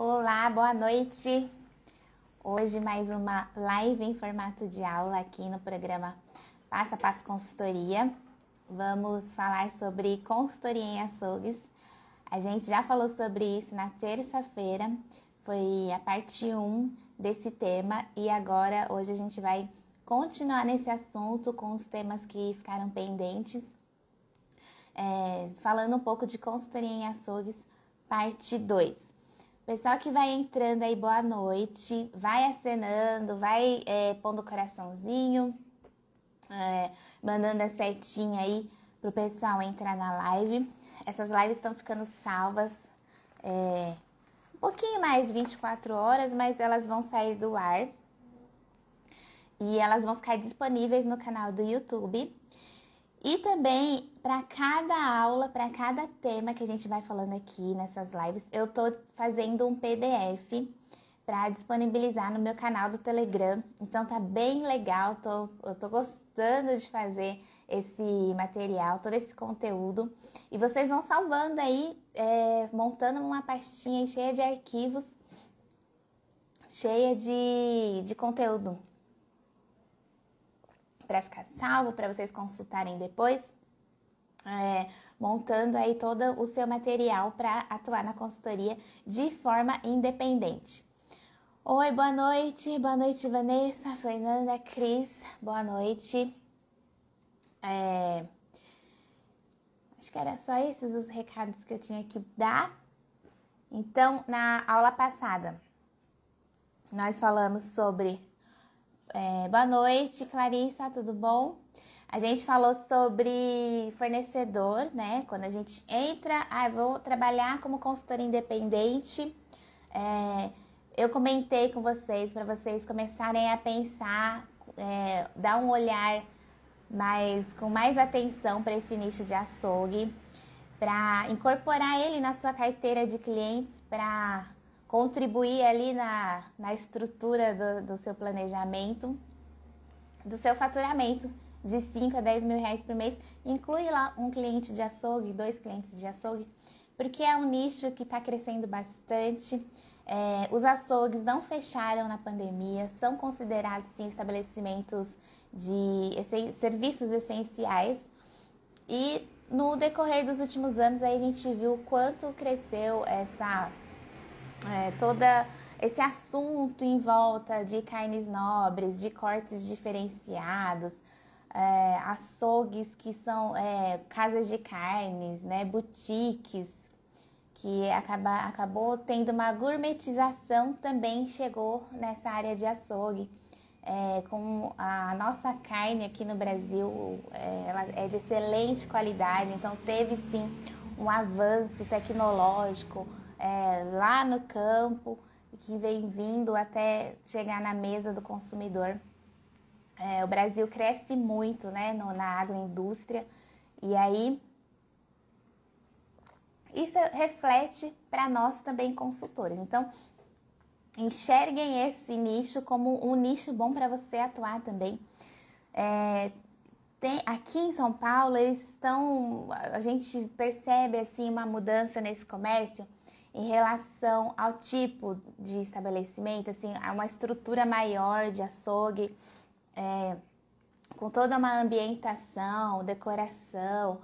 Olá, boa noite. Hoje mais uma live em formato de aula aqui no programa Passo a Passo Consultoria. Vamos falar sobre consultoria em açougues. A gente já falou sobre isso na terça-feira, foi a parte 1 desse tema e agora hoje a gente vai continuar nesse assunto com os temas que ficaram pendentes. Falando um pouco de consultoria em açougues, parte 2. Pessoal que vai entrando aí, boa noite, vai acenando, vai pondo coraçãozinho, mandando a setinha aí pro pessoal entrar na live. Essas lives estão ficando salvas um pouquinho mais de 24 horas, mas elas vão sair do ar e elas vão ficar disponíveis no canal do YouTube. E também, para cada aula, para cada tema que a gente vai falando aqui nessas lives, eu tô fazendo um PDF para disponibilizar no meu canal do Telegram. Então tá bem legal, eu tô gostando de fazer esse material, todo esse conteúdo. E vocês vão salvando aí, montando uma pastinha cheia de arquivos, cheia de conteúdo, para ficar salvo, para vocês consultarem depois, montando aí todo o seu material para atuar na consultoria de forma independente. Oi, boa noite Vanessa, Fernanda, Cris, boa noite. Acho que era só esses os recados que eu tinha que dar. Então, na aula passada, nós falamos sobre... boa noite, Clarissa, tudo bom? A gente falou sobre fornecedor, né? Quando a gente entra, vou trabalhar como consultora independente. Eu comentei com vocês, para vocês começarem a pensar, dar um olhar com mais atenção para esse nicho de açougue, para incorporar ele na sua carteira de clientes, para contribuir ali na estrutura do seu planejamento, do seu faturamento de 5 a 10 mil reais por mês. Inclui lá um cliente de açougue, 2 clientes de açougue, porque é um nicho que está crescendo bastante. Os açougues não fecharam na pandemia, são considerados sim estabelecimentos de serviços essenciais. E no decorrer dos últimos anos aí a gente viu o quanto cresceu todo esse assunto em volta de carnes nobres, de cortes diferenciados, açougues que são casas de carnes, né, boutiques, que acabou tendo uma gourmetização, também chegou nessa área de açougue. Com a nossa carne aqui no Brasil, ela é de excelente qualidade, então teve sim um avanço tecnológico lá no campo, que vem vindo até chegar na mesa do consumidor. O Brasil cresce muito, né, na agroindústria, e aí isso reflete para nós também consultores. Então, enxerguem esse nicho como um nicho bom para você atuar também. Aqui em São Paulo, a gente percebe assim uma mudança nesse comércio em relação ao tipo de estabelecimento, assim, a uma estrutura maior de açougue, com toda uma ambientação, decoração,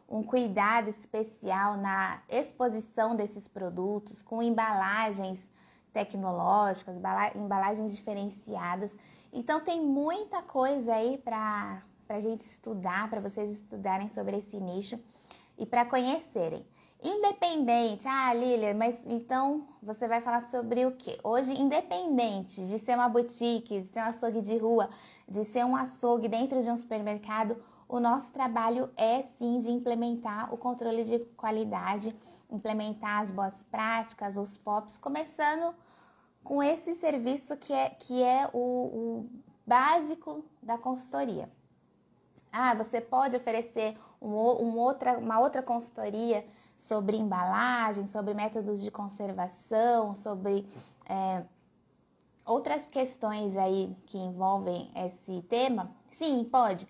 um cuidado especial na exposição desses produtos, com embalagens tecnológicas, embalagens diferenciadas. Então tem muita coisa aí para a gente estudar, para vocês estudarem sobre esse nicho e para conhecerem. Independente, Lília, mas então você vai falar sobre o quê? Hoje, independente de ser uma boutique, de ser um açougue de rua, de ser um açougue dentro de um supermercado, o nosso trabalho é sim de implementar o controle de qualidade, implementar as boas práticas, os POPs, começando com esse serviço que é o básico da consultoria. Você pode oferecer uma outra consultoria sobre embalagem, sobre métodos de conservação, sobre outras questões aí que envolvem esse tema? Sim, pode.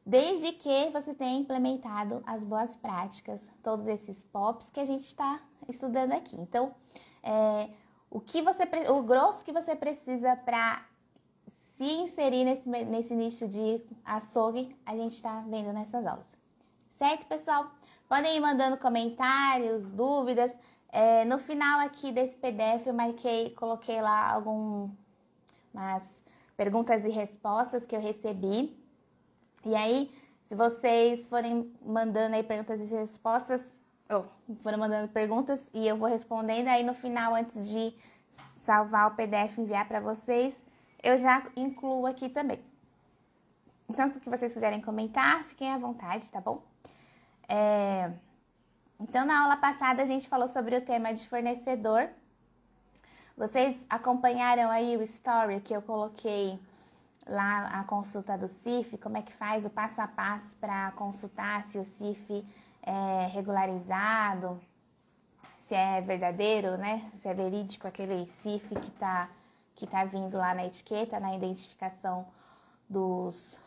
Desde que você tenha implementado as boas práticas, todos esses POPs que a gente está estudando aqui. Então, o grosso que você precisa para se inserir nesse nicho de açougue, a gente está vendo nessas aulas. Certo, pessoal? Podem ir mandando comentários, dúvidas. No final aqui desse PDF eu coloquei lá algumas perguntas e respostas que eu recebi. E aí, se vocês forem mandando aí perguntas e respostas, foram mandando perguntas e eu vou respondendo, aí no final, antes de salvar o PDF e enviar para vocês, eu já incluo aqui também. Então, se vocês quiserem comentar, fiquem à vontade, tá bom? Então, na aula passada, a gente falou sobre o tema de fornecedor. Vocês acompanharam aí o story que eu coloquei lá, a consulta do CIF, como é que faz o passo a passo para consultar se o CIF é regularizado, se é verdadeiro, né? Se é verídico aquele CIF que tá vindo lá na etiqueta, na identificação dos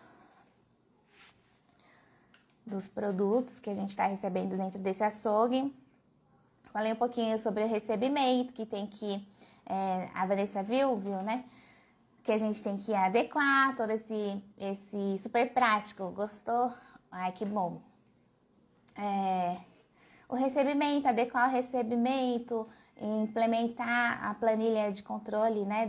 produtos que a gente está recebendo dentro desse açougue. Falei um pouquinho sobre o recebimento, que tem que, a Vanessa viu, né? Que a gente tem que adequar todo esse super prático. Gostou? Ai, que bom. O recebimento, adequar o recebimento, implementar a planilha de controle, né,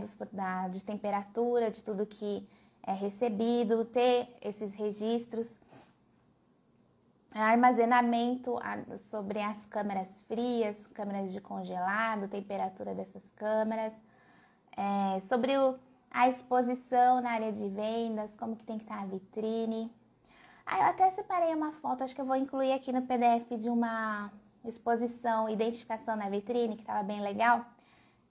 de temperatura, de tudo que é recebido, ter esses registros, armazenamento sobre as câmeras frias, câmeras de congelado, temperatura dessas câmeras, sobre a exposição na área de vendas, como que tem que estar a vitrine. Eu até separei uma foto, acho que eu vou incluir aqui no PDF de uma exposição, identificação na vitrine, que estava bem legal.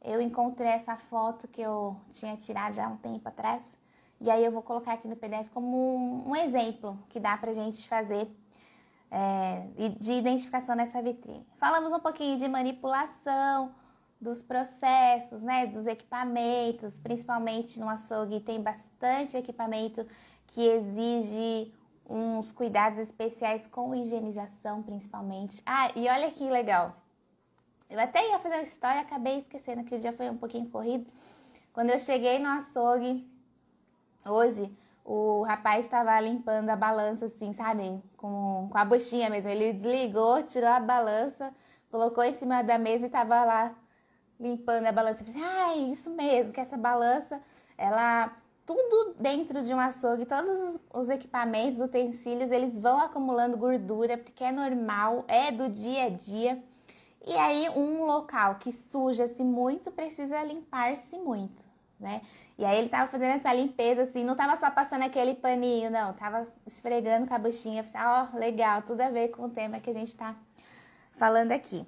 Eu encontrei essa foto que eu tinha tirado já há um tempo atrás, e aí eu vou colocar aqui no PDF como um exemplo que dá pra gente fazer de identificação nessa vitrine. Falamos um pouquinho de manipulação, dos processos, né, dos equipamentos, principalmente no açougue tem bastante equipamento que exige uns cuidados especiais com higienização, principalmente. E olha que legal. Eu até ia fazer uma história, acabei esquecendo que o dia foi um pouquinho corrido. Quando eu cheguei no açougue, hoje, o rapaz estava limpando a balança, assim, sabe? Com a buchinha mesmo. Ele desligou, tirou a balança, colocou em cima da mesa e estava lá limpando a balança. Eu pensei, isso mesmo, que essa balança, ela... Tudo dentro de um açougue, todos os equipamentos, utensílios, eles vão acumulando gordura, porque é normal, é do dia a dia. E aí, um local que suja-se muito, precisa limpar-se muito, né? E aí, ele tava fazendo essa limpeza, assim, não tava só passando aquele paninho, não. Tava esfregando com a buchinha. Legal, tudo a ver com o tema que a gente tá falando aqui.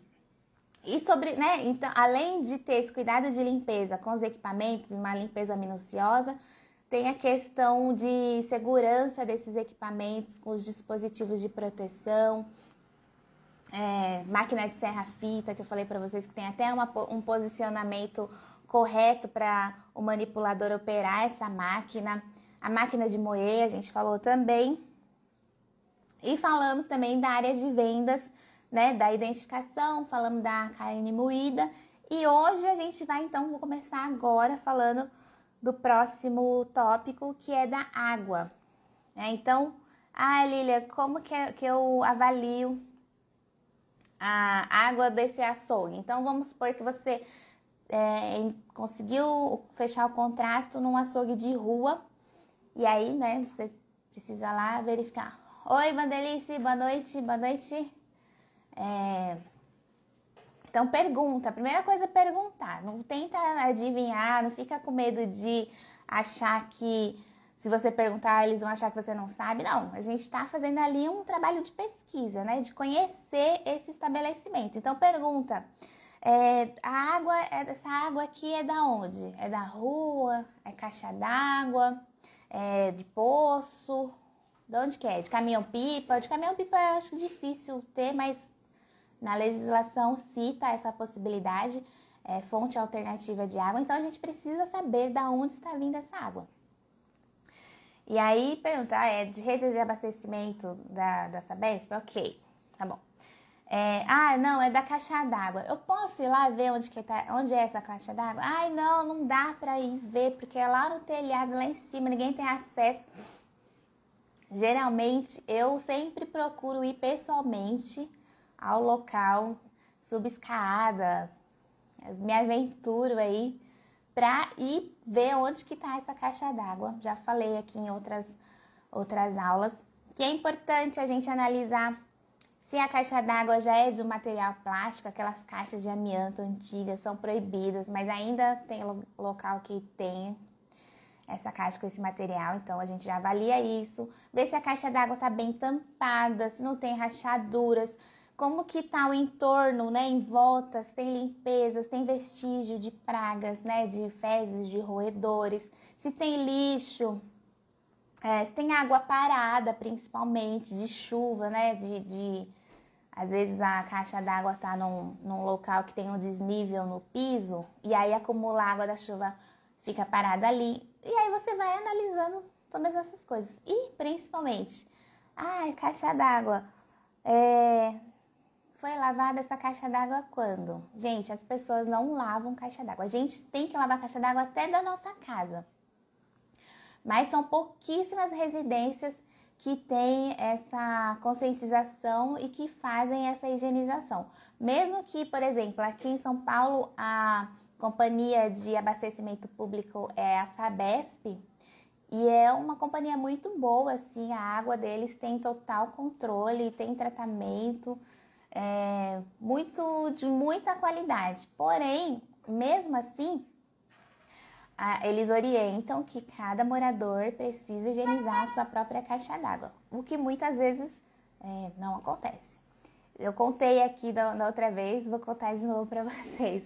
E sobre, né, então, além de ter esse cuidado de limpeza com os equipamentos, uma limpeza minuciosa, tem a questão de segurança desses equipamentos, com os dispositivos de proteção, máquina de serra-fita, que eu falei para vocês que tem até um posicionamento correto para o manipulador operar essa máquina. A máquina de moer, a gente falou também. E falamos também da área de vendas, né, da identificação, falamos da carne moída. E hoje a gente vai, então, vou começar agora falando do próximo tópico, que é da água. Então, Lília, como que eu avalio a água desse açougue? Então, vamos supor que você conseguiu fechar o contrato num açougue de rua, e aí, né, você precisa lá verificar. Oi, Vandelice, boa noite, boa noite. Então, pergunta. A primeira coisa é perguntar. Não tenta adivinhar, não fica com medo de achar que se você perguntar, eles vão achar que você não sabe. Não, a gente está fazendo ali um trabalho de pesquisa, né? De conhecer esse estabelecimento. Então, pergunta. Essa água aqui é da onde? É da rua? É caixa d'água? É de poço? De onde que é? De caminhão-pipa? De caminhão-pipa eu acho difícil ter, mas na legislação cita essa possibilidade, fonte alternativa de água. Então, a gente precisa saber de onde está vindo essa água. E aí, perguntar, de rede de abastecimento da Sabesp? Ok, tá bom. Não, é da caixa d'água. Eu posso ir lá ver onde é essa caixa d'água? Ai, não, não dá para ir ver, porque é lá no telhado, lá em cima, ninguém tem acesso. Geralmente, eu sempre procuro ir pessoalmente ao local, subescada, me aventuro aí para ir ver onde que tá essa caixa d'água. Já falei aqui em outras aulas que é importante a gente analisar se a caixa d'água já é de um material plástico. Aquelas caixas de amianto antigas são proibidas, mas ainda tem local que tem essa caixa com esse material, então a gente já avalia isso, vê se a caixa d'água tá bem tampada, se não tem rachaduras, como que tá o entorno, né, em volta, se tem limpezas, tem vestígio de pragas, né, de fezes, de roedores, se tem lixo, se tem água parada, principalmente, de chuva, né, às vezes a caixa d'água tá num local que tem um desnível no piso, e aí acumula a água da chuva, fica parada ali, e aí você vai analisando todas essas coisas. E principalmente, caixa d'água, foi lavada essa caixa d'água quando? Gente, as pessoas não lavam caixa d'água. A gente tem que lavar caixa d'água até da nossa casa. Mas são pouquíssimas residências que têm essa conscientização e que fazem essa higienização. Mesmo que, por exemplo, aqui em São Paulo, a companhia de abastecimento público é a Sabesp, e é uma companhia muito boa, assim, a água deles tem total controle, tem tratamento, de muita qualidade. Porém, mesmo assim, eles orientam que cada morador precisa higienizar a sua própria caixa d'água, o que muitas vezes não acontece. Eu contei aqui da outra vez, vou contar de novo para vocês.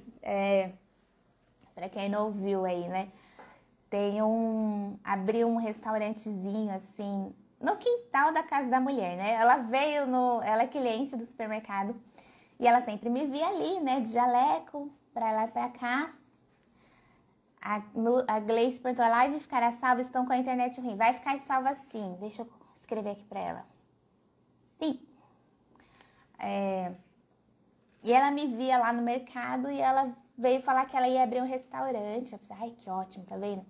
Para quem não ouviu aí, né? Abriu um restaurantezinho assim no quintal da casa da mulher, né? Ela é cliente do supermercado e ela sempre me via ali, né? De jaleco, pra lá e pra cá. A Gleice perguntou: a live ficará salva? Estão com a internet ruim. Vai ficar salva sim. Deixa eu escrever aqui pra ela. Sim. E ela me via lá no mercado e ela veio falar que ela ia abrir um restaurante. Eu pensei, ai, que ótimo, tá vendo?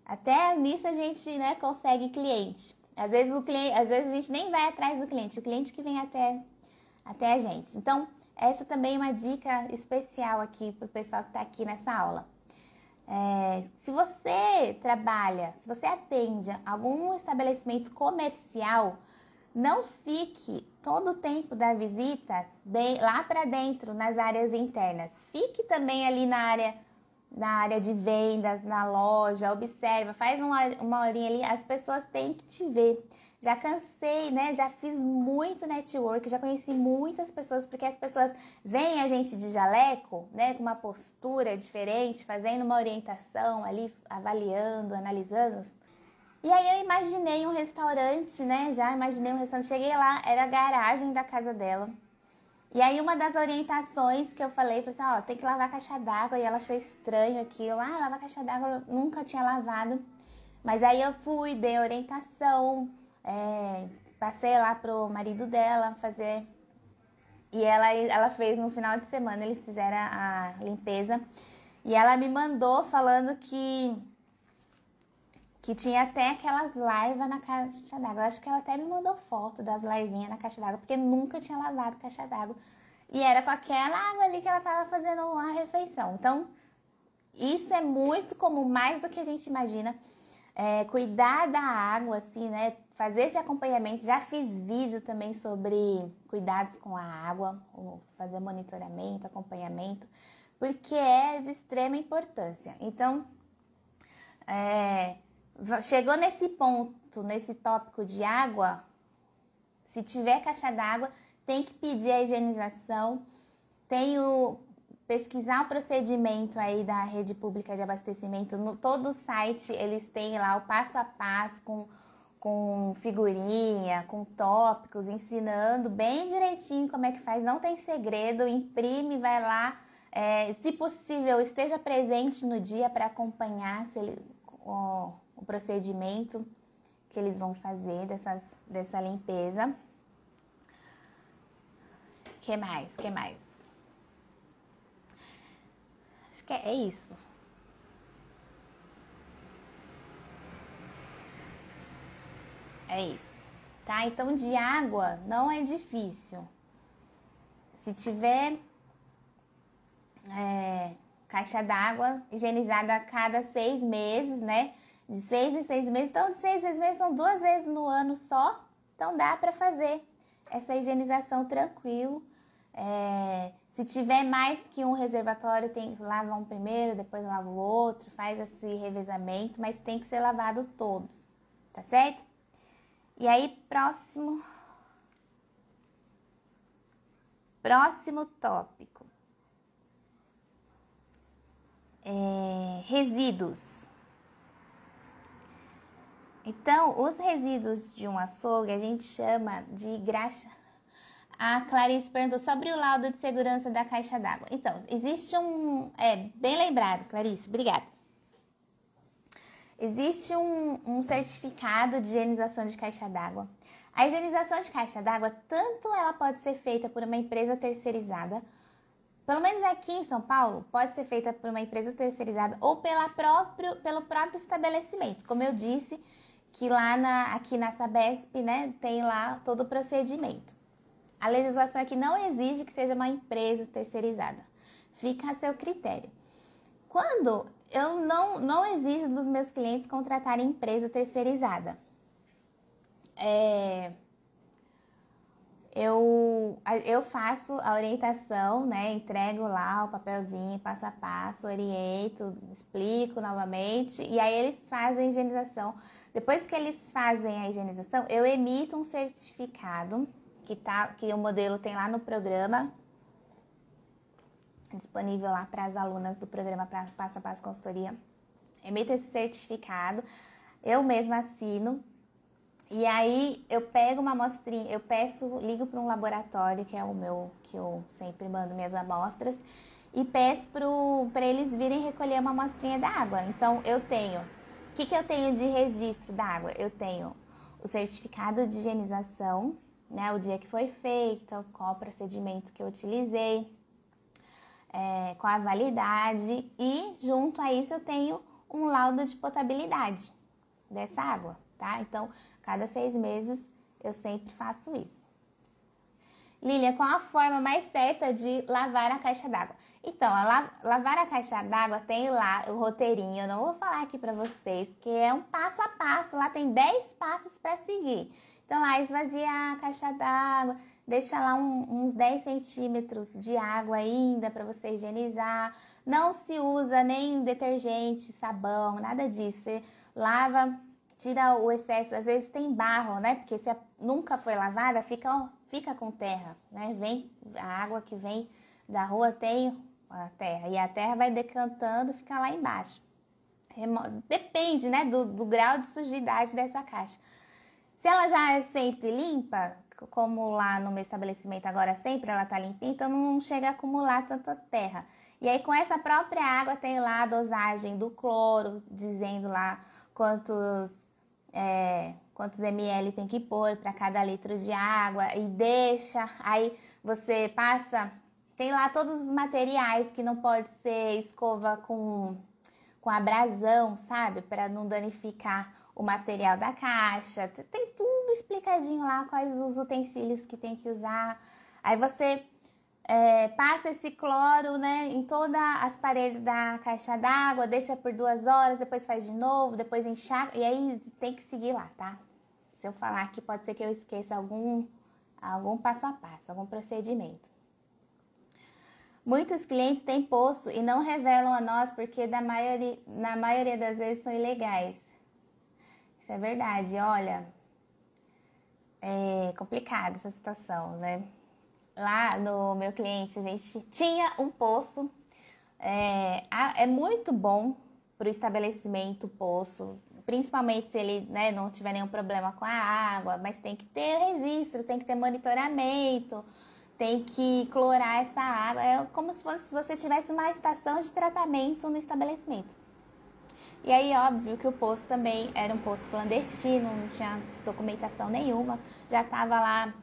Até nisso a gente, né, consegue cliente. Às vezes a gente nem vai atrás do cliente, o cliente que vem até a gente. Então, essa também é uma dica especial aqui para o pessoal que está aqui nessa aula. Se você atende algum estabelecimento comercial, não fique todo o tempo da visita lá para dentro, nas áreas internas. Fique também ali na área de vendas, na loja, observa, faz uma horinha ali, as pessoas têm que te ver. Já cansei, né? Já fiz muito network, já conheci muitas pessoas, porque as pessoas veem a gente de jaleco, né? Com uma postura diferente, fazendo uma orientação ali, avaliando, analisando. E aí eu imaginei um restaurante, né? Já imaginei um restaurante. Cheguei lá, era a garagem da casa dela. E aí uma das orientações que eu falei assim, tem que lavar a caixa d'água. E ela achou estranho aquilo. Lavar a caixa d'água, eu nunca tinha lavado. Mas aí eu fui, dei orientação, passei lá pro marido dela fazer. E ela fez no final de semana, eles fizeram a limpeza. E ela me mandou falando que tinha até aquelas larvas na caixa d'água. Eu acho que ela até me mandou foto das larvinhas na caixa d'água, porque nunca tinha lavado caixa d'água. E era com aquela água ali que ela estava fazendo a refeição. Então, isso é muito comum, mais do que a gente imagina. Cuidar da água, assim, né? Fazer esse acompanhamento. Já fiz vídeo também sobre cuidados com a água, fazer monitoramento, acompanhamento, porque é de extrema importância. Então, chegou nesse ponto, nesse tópico de água, se tiver caixa d'água, tem que pedir a higienização, pesquisar o procedimento aí da rede pública de abastecimento. No todo o site eles têm lá o passo a passo com figurinha, com tópicos, ensinando bem direitinho como é que faz, não tem segredo, imprime, vai lá, se possível esteja presente no dia para acompanhar o procedimento que eles vão fazer dessa limpeza. Que mais? Que mais? Acho que é isso. É isso, tá? Então, de água não é difícil. Se tiver caixa d'água higienizada a cada 6 meses, né? De 6 em 6 meses. Então, de 6 em 6 meses são 2 vezes no ano só. Então, dá para fazer essa higienização tranquilo. Se tiver mais que um reservatório, lava um primeiro, depois lava o outro, faz esse revezamento, mas tem que ser lavado todos, tá certo? E aí, próximo tópico. Resíduos. Então, os resíduos de um açougue a gente chama de graxa. A Clarice perguntou sobre o laudo de segurança da caixa d'água. Então, existe bem lembrado, Clarice, obrigada. Existe um certificado de higienização de caixa d'água. A higienização de caixa d'água, tanto ela pode ser feita por uma empresa terceirizada, pelo menos aqui em São Paulo, pode ser feita por uma empresa terceirizada ou pelo próprio estabelecimento. Como eu disse, que aqui na Sabesp, né, tem lá todo o procedimento. A legislação aqui não exige que seja uma empresa terceirizada. Fica a seu critério. Quando eu não exijo dos meus clientes contratarem empresa terceirizada, eu faço a orientação, né? Entrego lá o papelzinho, passo a passo, oriento, explico novamente, e aí eles fazem a higienização. Depois que eles fazem a higienização, eu emito um certificado que o modelo tem lá no programa, disponível lá para as alunas do programa Passo a Passo Consultoria. Emito esse certificado, eu mesma assino, e aí eu pego uma amostrinha, ligo para um laboratório, que é o meu, que eu sempre mando minhas amostras, e peço para eles virem recolher uma amostrinha da água. Então, o que eu tenho de registro da água? Eu tenho o certificado de higienização, né, o dia que foi feito, qual o procedimento que eu utilizei, com a validade, e junto a isso eu tenho um laudo de potabilidade dessa água, tá? Então, cada 6 meses eu sempre faço isso. Lilian, qual a forma mais certa de lavar a caixa d'água? Então, lavar a caixa d'água tem lá o roteirinho, eu não vou falar aqui pra vocês, porque é um passo a passo, lá tem 10 passos para seguir. Então, lá esvazia a caixa d'água, deixa lá uns 10 centímetros de água ainda para você higienizar. Não se usa nem detergente, sabão, nada disso. Você lava, tira o excesso. Às vezes tem barro, né? Porque se nunca foi lavada, fica com terra, né? A água que vem da rua tem a terra. E a terra vai decantando, fica lá embaixo. Depende, né? Do grau de sujidade dessa caixa. Se ela já é sempre limpa, como lá no meu estabelecimento agora sempre ela tá limpinha, então não chega a acumular tanta terra. E aí com essa própria água tem lá a dosagem do cloro, dizendo lá quantos ml tem que pôr para cada litro de água, e aí você passa, tem lá todos os materiais que não pode ser escova com abrasão, sabe? Para não danificar o material da caixa. Tem tudo explicadinho lá, quais os utensílios que tem que usar. Aí você passa esse cloro, né, em todas as paredes da caixa d'água, deixa por 2 horas, depois faz de novo, depois enxágua, e aí tem que seguir lá, tá? Se eu falar aqui, pode ser que eu esqueça algum passo a passo, algum procedimento. Muitos clientes têm poço e não revelam a nós porque na maioria das vezes são ilegais. Isso é verdade, olha, é complicada essa situação, né? Lá no meu cliente a gente tinha um poço, é muito bom para o estabelecimento o poço, principalmente se ele, né, não tiver nenhum problema com a água, mas tem que ter registro, tem que ter monitoramento, tem que clorar essa água, é como se você tivesse uma estação de tratamento no estabelecimento. E aí, óbvio que o poço também era um poço clandestino, não tinha documentação nenhuma, já estava lá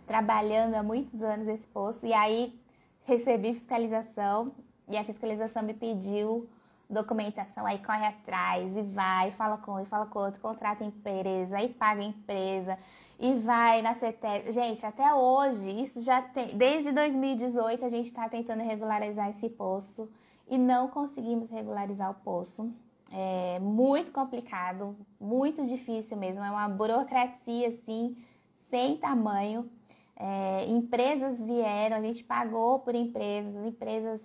trabalhando há muitos anos esse poço, e aí recebi fiscalização, e a fiscalização me pediu documentação, aí corre atrás, e vai, fala com um, e fala com outro, contrata a empresa, aí paga a empresa, e vai na CETESB. Gente, até hoje, isso já tem, desde 2018 a gente está tentando regularizar esse poço, e não conseguimos regularizar o poço. É muito complicado, muito difícil mesmo, é uma burocracia, assim, sem tamanho. Empresas vieram, a gente pagou por empresas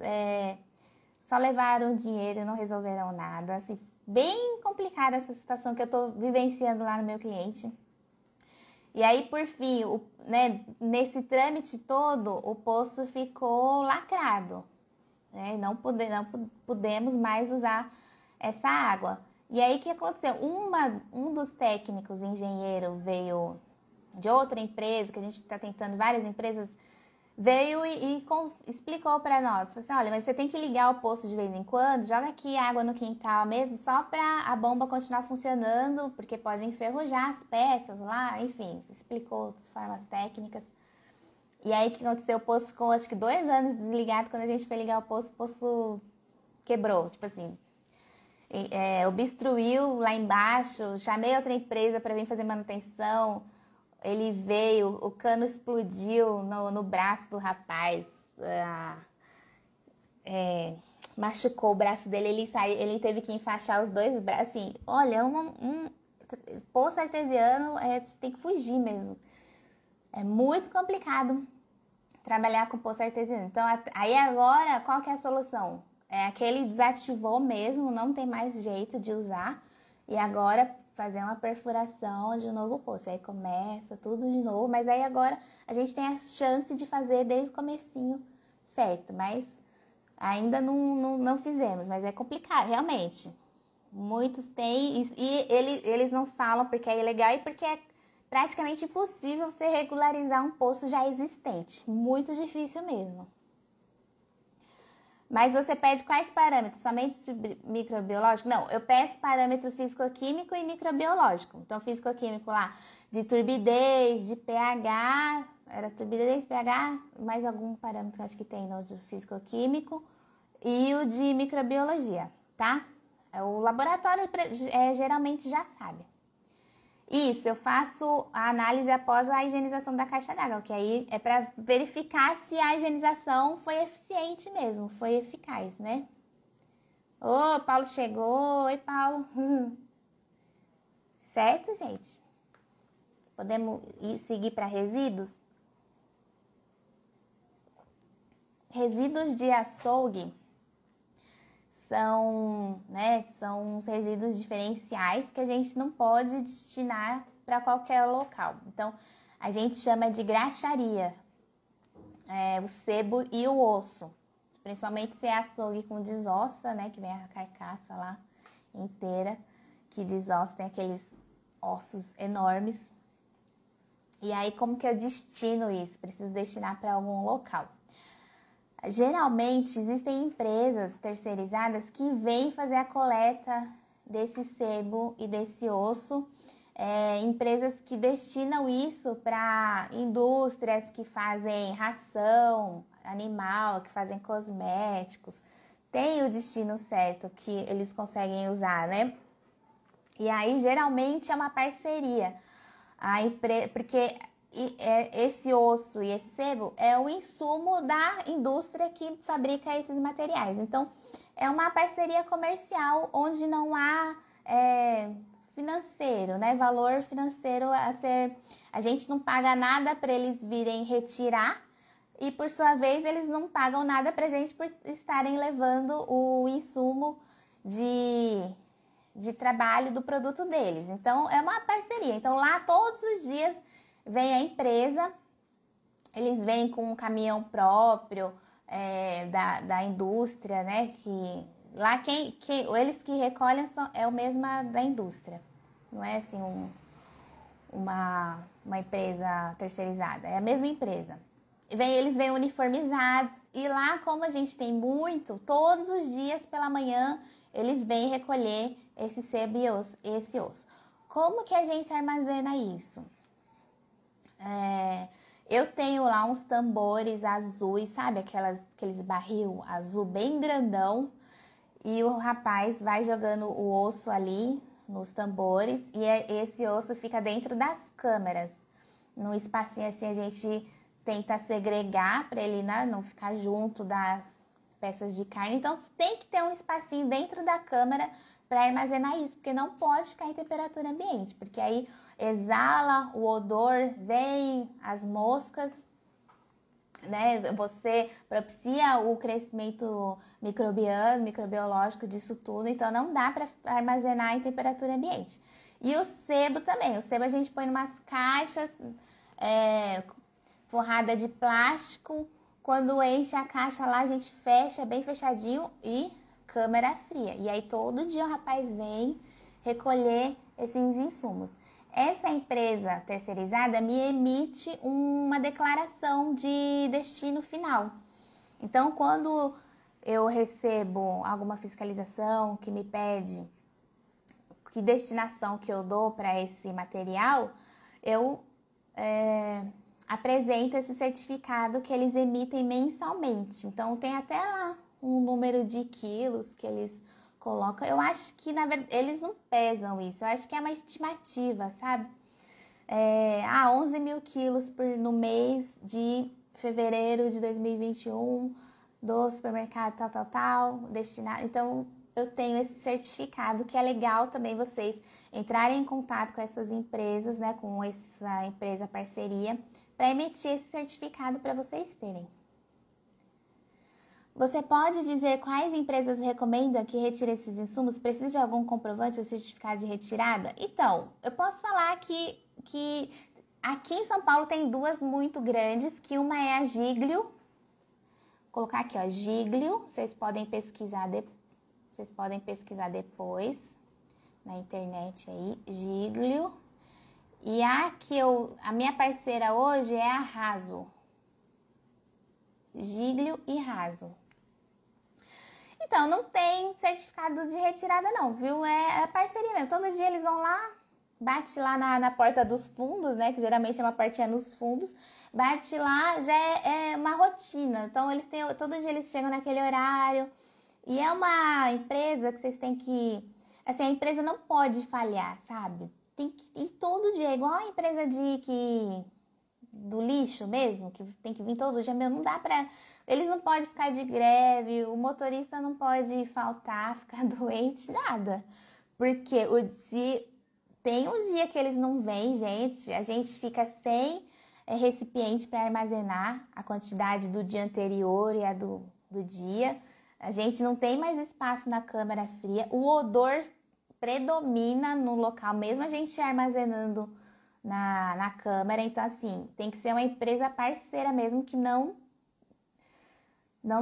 só levaram dinheiro e não resolveram nada. Assim, bem complicada essa situação que eu estou vivenciando lá no meu cliente. E aí, por fim, nesse trâmite todo, o poço ficou lacrado. Né? Não pudemos mais usar essa água. E aí, o que aconteceu? Um dos técnicos, engenheiro, veio de outra empresa, que a gente está tentando, várias empresas, veio e explicou para nós, falou assim, olha, mas você tem que ligar o poço de vez em quando, joga aqui água no quintal mesmo, só para a bomba continuar funcionando, porque pode enferrujar as peças lá, enfim, explicou de formas técnicas. E aí, o que aconteceu? O poço ficou, acho que 2 anos desligado. Quando a gente foi ligar o poço quebrou, tipo assim, obstruiu lá embaixo, chamei outra empresa para vir fazer manutenção. Ele veio, o cano explodiu no braço do rapaz, machucou o braço dele, ele teve que enfaixar os 2 braços, assim, olha, poço artesiano, você tem que fugir mesmo. É muito complicado trabalhar com poço artesiano. Então, aí agora, qual que é a solução? Aquele desativou mesmo, não tem mais jeito de usar, e agora fazer uma perfuração de um novo poço. Aí começa tudo de novo, mas aí agora a gente tem a chance de fazer desde o comecinho certo, mas ainda não fizemos, mas é complicado, realmente. Muitos têm, e eles não falam porque é ilegal e porque é praticamente impossível você regularizar um poço já existente. Muito difícil mesmo. Mas você pede quais parâmetros? Somente microbiológico? Não, eu peço parâmetro físico-químico e microbiológico. Então, físico-químico lá, de turbidez, de pH, era turbidez, pH, mais algum parâmetro acho que tem no físico-químico, e o de microbiologia, tá? O laboratório geralmente já sabe. Isso, eu faço a análise após a higienização da caixa d'água, que aí é para verificar se a higienização foi eficiente mesmo, foi eficaz, né? Ô, Paulo chegou. Oi, Paulo. Certo, gente? Podemos seguir para resíduos? Resíduos de açougue são os resíduos diferenciais que a gente não pode destinar para qualquer local. Então, a gente chama de graxaria, o sebo e o osso. Principalmente se é açougue com desossa, né, que vem a carcaça lá inteira, que desossa, tem aqueles ossos enormes. E aí, como que eu destino isso? Preciso destinar para algum local. Geralmente, existem empresas terceirizadas que vêm fazer a coleta desse sebo e desse osso. Empresas que destinam isso para indústrias que fazem ração animal, que fazem cosméticos. Tem o destino certo que eles conseguem usar, né? E aí, geralmente, é uma parceria. Porque esse osso e esse sebo é o insumo da indústria que fabrica esses materiais. Então, é uma parceria comercial onde não há financeiro, né? Valor financeiro a ser... A gente não paga nada para eles virem retirar e, por sua vez, eles não pagam nada para a gente por estarem levando o insumo de trabalho do produto deles. Então, é uma parceria. Então, lá todos os dias vem a empresa, eles vêm com um caminhão próprio da indústria, né? Que lá eles que recolhem é o mesmo da indústria. Não é assim uma empresa terceirizada, é a mesma empresa. Eles vêm uniformizados e lá, como a gente tem muito, todos os dias pela manhã eles vêm recolher esse sebo e esse osso. Como que a gente armazena isso? Eu tenho lá uns tambores azuis, sabe? Aqueles barril azul bem grandão. E o rapaz vai jogando o osso ali nos tambores. E esse osso fica dentro das câmeras. Num espacinho assim a gente tenta segregar para ele, né, não ficar junto das peças de carne. Então tem que ter um espacinho dentro da câmera para armazenar isso, porque não pode ficar em temperatura ambiente, porque aí exala o odor, vem as moscas, né? Você propicia o crescimento microbiano, microbiológico disso tudo, então não dá para armazenar em temperatura ambiente. E o sebo também, o sebo a gente põe em umas caixas forrada de plástico. Quando enche a caixa lá, a gente fecha bem fechadinho e câmera fria. E aí todo dia o rapaz vem recolher esses insumos. Essa empresa terceirizada me emite uma declaração de destino final. Então, quando eu recebo alguma fiscalização que me pede que destinação que eu dou para esse material, eu apresento esse certificado que eles emitem mensalmente. Então, tem até lá um número de quilos que eles colocam. Eu acho que, na verdade, eles não pesam isso. Eu acho que é uma estimativa, sabe? 11 mil quilos no mês de fevereiro de 2021 do supermercado tal, destinado. Então, eu tenho esse certificado, que é legal também vocês entrarem em contato com essas empresas, né, com essa empresa parceria, para emitir esse certificado para vocês terem. Você pode dizer quais empresas recomendam que retire esses insumos? Precisa de algum comprovante ou certificado de retirada? Então, eu posso falar que aqui em São Paulo tem duas muito grandes, que uma é a Giglio. Vou colocar aqui, ó, Giglio. Vocês podem pesquisar depois na internet aí, Giglio. E a minha parceira hoje é a Raso. Giglio e Raso. Então, não tem certificado de retirada não, viu? É parceria mesmo. Todo dia eles vão lá, bate lá na porta dos fundos, né? Que geralmente é uma portinha nos fundos. Bate lá, já é uma rotina. Então, todo dia eles chegam naquele horário. E é uma empresa que vocês têm que... Assim, a empresa não pode falhar, sabe? Tem que ir todo dia, igual a empresa do lixo mesmo, que tem que vir todo dia mesmo, não dá pra... Eles não podem ficar de greve, o motorista não pode faltar, ficar doente, nada. Porque se tem um dia que eles não vêm, gente, a gente fica sem recipiente para armazenar a quantidade do dia anterior e a do dia. A gente não tem mais espaço na câmara fria, o odor predomina no local, mesmo a gente armazenando na câmara. Então, assim, tem que ser uma empresa parceira mesmo, que não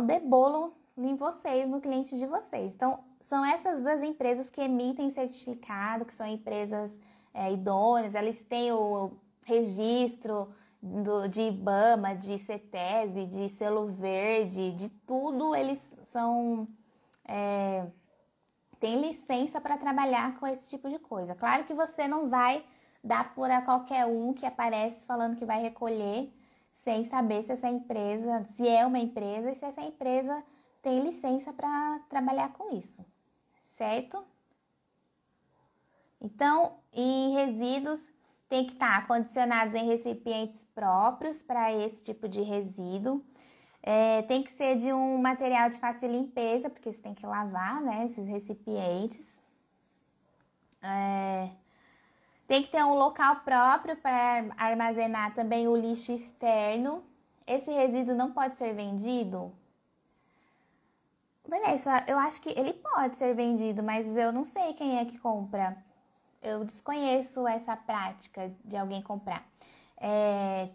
dê bolo em vocês, no cliente de vocês. Então, são essas duas empresas que emitem certificado, que são empresas idôneas. Eles têm o registro de IBAMA, de CETESB, de selo verde, de tudo. Eles têm licença para trabalhar com esse tipo de coisa. Claro que você não vai dar por a qualquer um que aparece falando que vai recolher, sem saber se se é uma empresa e se essa empresa tem licença para trabalhar com isso, certo? Então, em resíduos, tem que estar acondicionados em recipientes próprios para esse tipo de resíduo. Tem que ser de um material de fácil limpeza, porque você tem que lavar, né, esses recipientes. Tem que ter um local próprio para armazenar também o lixo externo. Esse resíduo não pode ser vendido? Vanessa, eu acho que ele pode ser vendido, mas eu não sei quem é que compra. Eu desconheço essa prática de alguém comprar.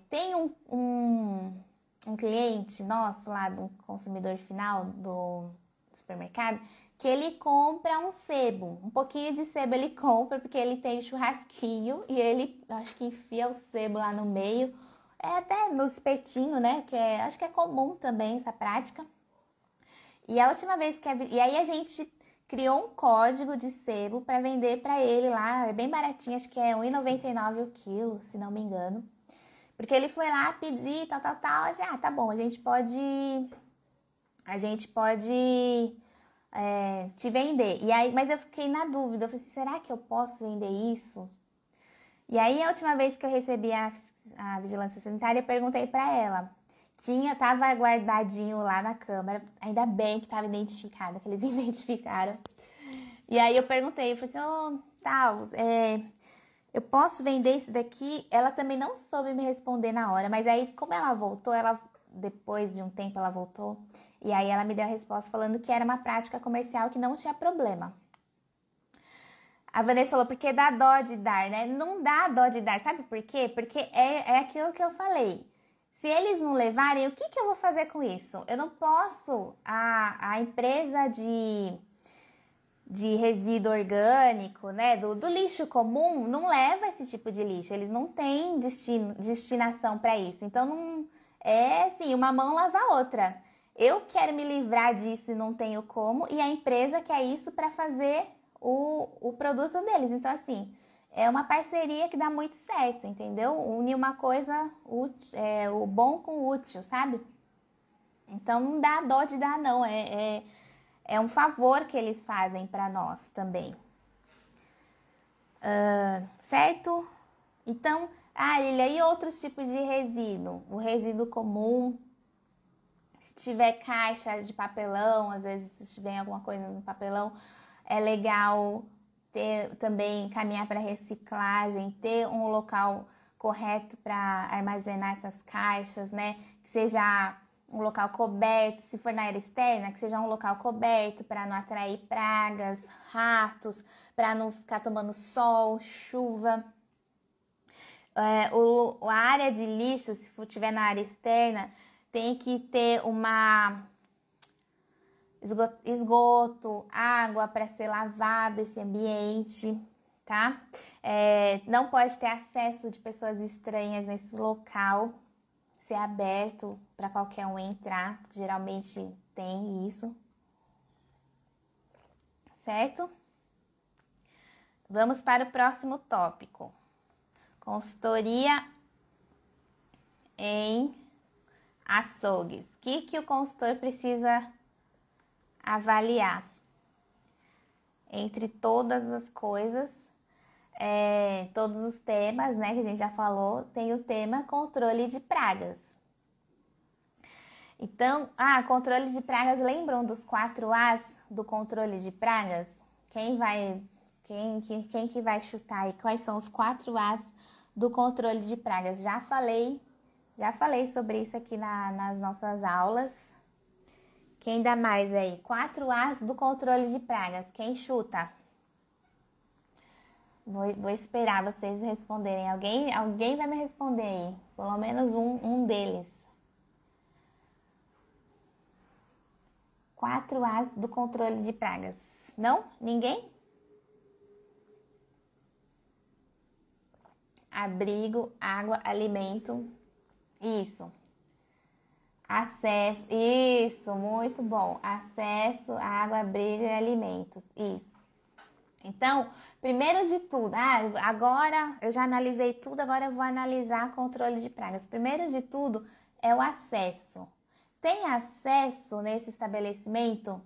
Tem um cliente nosso lá, do consumidor final do supermercado, que ele compra um sebo, um pouquinho de sebo ele compra, porque ele tem churrasquinho e ele, acho que enfia o sebo lá no meio, até no espetinho, né, que acho que é comum também essa prática. E a última vez e aí a gente criou um código de sebo para vender para ele lá, é bem baratinho, acho que é R$ 1,99 o quilo, se não me engano. Porque ele foi lá pedir, tal, tá bom, a gente pode te vender. E aí, mas eu fiquei na dúvida, eu falei assim, será que eu posso vender isso? E aí, a última vez que eu recebi a vigilância sanitária, eu perguntei para ela. Tava guardadinho lá na câmera, ainda bem que tava identificado, que eles identificaram. E aí eu perguntei, eu falei assim, eu posso vender isso daqui? Ela também não soube me responder na hora, mas aí como ela voltou, depois de um tempo ela voltou, e aí ela me deu a resposta falando que era uma prática comercial que não tinha problema. A Vanessa falou, porque dá dó de dar, né? Não dá dó de dar, sabe por quê? Porque é aquilo que eu falei. Se eles não levarem, o que eu vou fazer com isso? Eu não posso, a empresa de resíduo orgânico, né, do lixo comum, não leva esse tipo de lixo, eles não têm destinação para isso. Então, não é assim, uma mão lava a outra. Eu quero me livrar disso e não tenho como, e a empresa quer isso para fazer o produto deles. Então, assim, é uma parceria que dá muito certo, entendeu? Une uma coisa, o bom com o útil, sabe? Então, não dá dó de dar, não. É um favor que eles fazem para nós também. Certo? Então, Lilia, e outros tipos de resíduo? O resíduo comum, se tiver caixa de papelão, às vezes se tiver alguma coisa no papelão, é legal também caminhar para reciclagem, ter um local correto para armazenar essas caixas, né? Que seja um local coberto, se for na área externa, que seja um local coberto para não atrair pragas, ratos, para não ficar tomando sol, chuva. A área de lixo, se estiver na área externa, tem que ter uma esgoto, água para ser lavado esse ambiente, tá? Não pode ter acesso de pessoas estranhas nesse local, ser aberto para qualquer um entrar, geralmente tem isso, certo? Vamos para o próximo tópico. Consultoria em açougues. O que o consultor precisa avaliar? Entre todas as coisas, todos os temas, né, que a gente já falou, tem o tema controle de pragas. Então, controle de pragas, lembram dos 4 As do controle de pragas? Quem que vai chutar aí? Quais são os 4 As do controle de pragas? Já falei sobre isso aqui nas nossas aulas. Quem dá mais aí? 4 As do controle de pragas. Quem chuta? Vou esperar vocês responderem. Alguém vai me responder aí. Pelo menos um deles. 4 As do controle de pragas. Não? Ninguém? Abrigo, água, alimento. Isso. Acesso. Isso, muito bom. Acesso, água, abrigo e alimentos. Isso. Então, primeiro de tudo, agora eu já analisei tudo, agora eu vou analisar controle de pragas. Primeiro de tudo é o acesso. Tem acesso nesse estabelecimento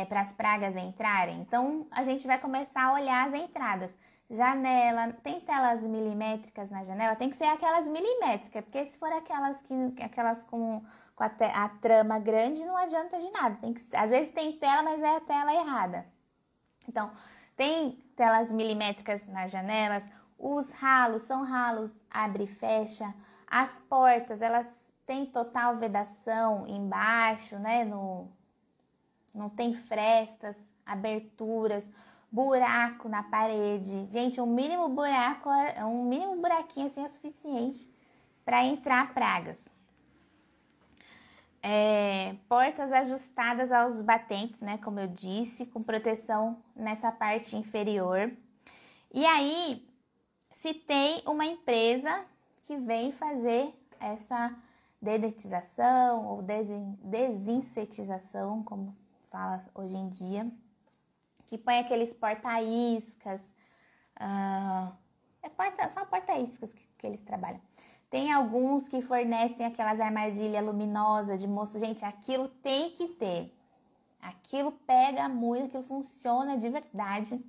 para as pragas entrarem? Então, a gente vai começar a olhar as entradas. Janela, tem telas milimétricas na janela? Tem que ser aquelas milimétricas, porque se for aquelas com a trama grande, não adianta de nada. Às vezes tem tela, mas é a tela errada. Então, tem telas milimétricas nas janelas, os ralos são ralos abre e fecha, as portas, elas têm total vedação embaixo, né? Não tem frestas, aberturas, buraco na parede. Gente, um mínimo buraquinho assim é suficiente para entrar pragas. Portas ajustadas aos batentes, né? Como eu disse, com proteção nessa parte inferior. E aí, se tem uma empresa que vem fazer essa dedetização ou desinsetização, como fala hoje em dia, que põe aqueles porta-iscas, só porta-iscas que eles trabalham. Tem alguns que fornecem aquelas armadilhas luminosas de mosca. Gente, aquilo tem que ter. Aquilo pega muito, aquilo funciona de verdade.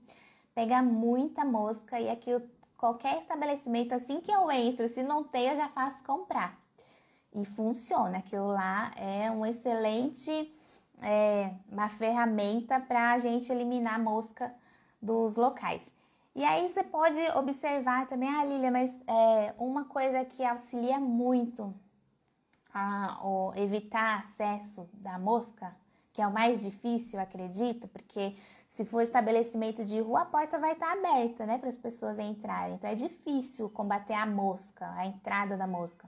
Pega muita mosca e aquilo, qualquer estabelecimento, assim que eu entro, se não tem, eu já faço comprar. E funciona. Aquilo lá é um excelente, uma ferramenta para a gente eliminar a mosca dos locais. E aí você pode observar também, Lília, mas uma coisa que auxilia muito a evitar acesso da mosca, que é o mais difícil, acredito, porque se for estabelecimento de rua, a porta vai estar aberta, né, para as pessoas entrarem. Então é difícil combater a mosca, a entrada da mosca.